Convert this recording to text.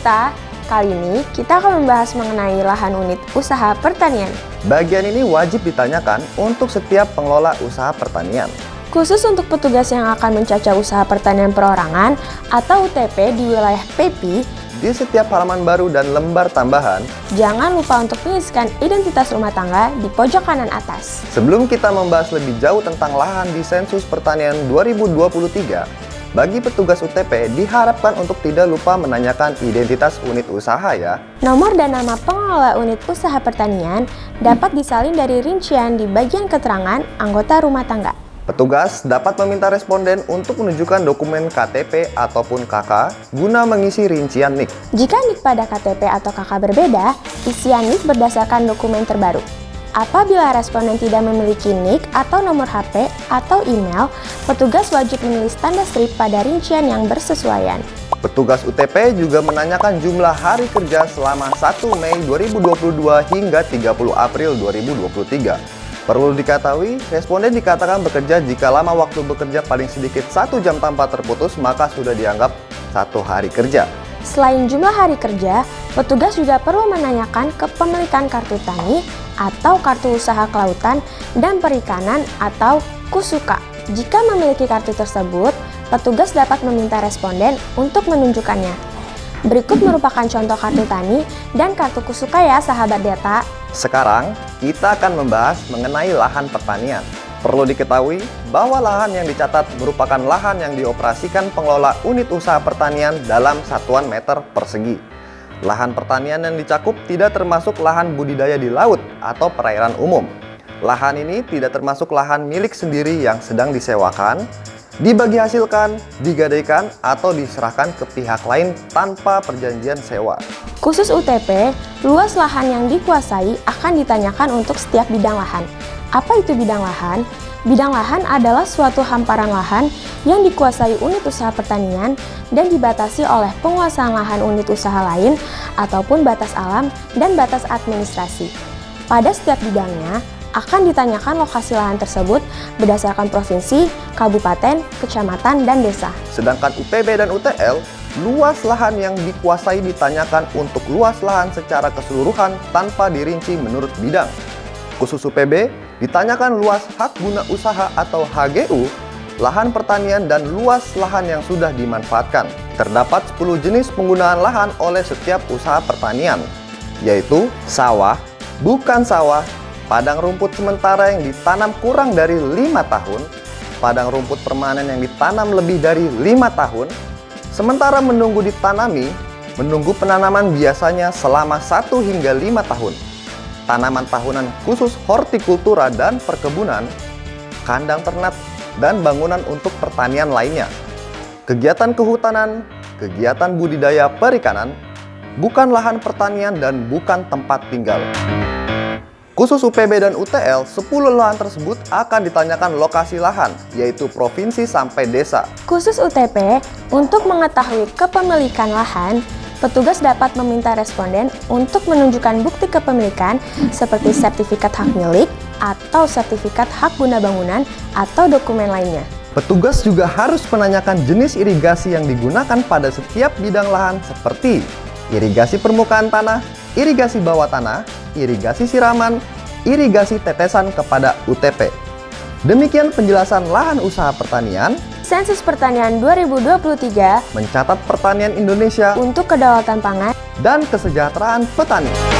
Dita, kali ini kita akan membahas mengenai lahan unit usaha pertanian. Bagian ini wajib ditanyakan untuk setiap pengelola usaha pertanian. Khusus untuk petugas yang akan mencacah usaha pertanian perorangan atau UTP di wilayah PEPI, Di setiap halaman baru dan lembar tambahan, jangan lupa untuk mengisikan identitas rumah tangga di pojok kanan atas. sebelum kita membahas lebih jauh tentang lahan di Sensus Pertanian 2023, bagi petugas UTP diharapkan untuk tidak lupa menanyakan identitas unit usaha ya. Nomor dan nama pengelola unit usaha pertanian dapat disalin dari rincian di bagian keterangan anggota rumah tangga. Petugas dapat meminta responden untuk menunjukkan dokumen KTP ataupun KK guna mengisi rincian NIK. Jika NIK pada KTP atau KK berbeda, isian NIK berdasarkan dokumen terbaru. Apabila responden tidak memiliki NIK atau nomor HP atau email, petugas wajib menulis tanda strip pada rincian yang bersesuaian. Petugas UTP juga menanyakan jumlah hari kerja selama 1 Mei 2022 hingga 30 April 2023. Perlu diketahui, responden dikatakan bekerja jika lama waktu bekerja paling sedikit 1 jam tanpa terputus, maka sudah dianggap 1 hari kerja. Selain jumlah hari kerja, petugas juga perlu menanyakan kepemilikan kartu tani atau kartu usaha kelautan dan perikanan atau KUSUKA. Jika memiliki kartu tersebut, petugas dapat meminta responden untuk menunjukkannya. Berikut merupakan contoh kartu tani dan kartu KUSUKA ya sahabat data. Sekarang, kita akan membahas mengenai lahan pertanian. Perlu diketahui bahwa lahan yang dicatat merupakan lahan yang dioperasikan pengelola unit usaha pertanian dalam satuan meter persegi. Lahan pertanian yang dicakup tidak termasuk lahan budidaya di laut atau perairan umum. Lahan ini tidak termasuk lahan milik sendiri yang sedang disewakan, dibagi hasilkan, digadaikan, atau diserahkan ke pihak lain tanpa perjanjian sewa. Khusus UTP, luas lahan yang dikuasai akan ditanyakan untuk setiap bidang lahan. Apa itu bidang lahan? Bidang lahan adalah suatu hamparan lahan yang dikuasai unit usaha pertanian dan dibatasi oleh penguasaan lahan unit usaha lain ataupun batas alam dan batas administrasi. Pada setiap bidangnya, akan ditanyakan lokasi lahan tersebut berdasarkan provinsi, kabupaten, kecamatan, dan desa. Sedangkan UPB dan UTL, luas lahan yang dikuasai ditanyakan untuk luas lahan secara keseluruhan tanpa dirinci menurut bidang. Khusus UPB, ditanyakan luas hak guna usaha atau HGU, lahan pertanian dan luas lahan yang sudah dimanfaatkan. Terdapat 10 jenis penggunaan lahan oleh setiap usaha pertanian, yaitu sawah, bukan sawah, padang rumput sementara yang ditanam kurang dari 5 tahun, padang rumput permanen yang ditanam lebih dari 5 tahun, sementara menunggu ditanami, menunggu penanaman biasanya selama 1 hingga 5 tahun, tanaman tahunan khusus hortikultura dan perkebunan, kandang ternak, dan bangunan untuk pertanian lainnya, kegiatan kehutanan, kegiatan budidaya perikanan, bukan lahan pertanian dan bukan tempat tinggal. Khusus UPB dan UTL, 10 lahan tersebut akan ditanyakan lokasi lahan, yaitu provinsi sampai desa. Khusus UTP, untuk mengetahui kepemilikan lahan, petugas dapat meminta responden untuk menunjukkan bukti kepemilikan seperti sertifikat hak milik atau sertifikat hak guna bangunan atau dokumen lainnya. Petugas juga harus menanyakan jenis irigasi yang digunakan pada setiap bidang lahan seperti irigasi permukaan tanah, irigasi bawah tanah, irigasi siraman, irigasi tetesan kepada UTP. Demikian penjelasan lahan usaha pertanian. Sensus Pertanian 2023 mencatat pertanian Indonesia untuk kedaulatan pangan dan kesejahteraan petani.